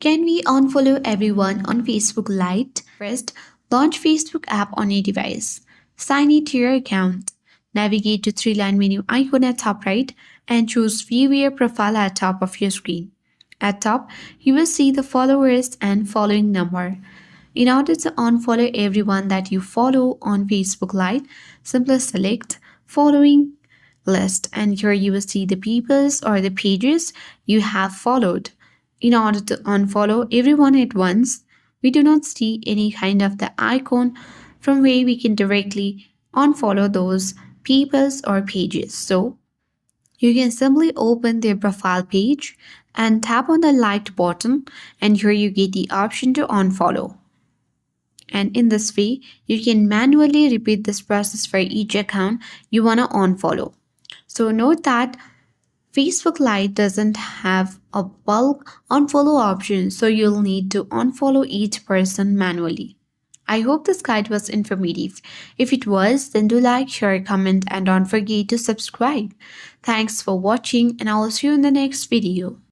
Can we unfollow everyone on Facebook Lite? First, launch Facebook app on your device. Sign in to your account. Navigate to three-line menu icon at top right and choose View Your Profile at top of your screen. At top, you will see the followers and following number. In order to unfollow everyone that you follow on Facebook Lite, simply select Following list, and here you will see the peoples or the pages you have followed. In order to unfollow everyone at once, we do not see any kind of the icon from where we can directly unfollow those peoples or pages. So you can simply open their profile page and tap on the like button, and here you get the option to unfollow. And in this way, you can manually repeat this process for each account you want to unfollow. So note that Facebook Lite doesn't have a bulk unfollow option, so you'll need to unfollow each person manually. I hope this guide was informative. If it was, then do like, share, comment, and don't forget to subscribe. Thanks for watching, and I will see you in the next video.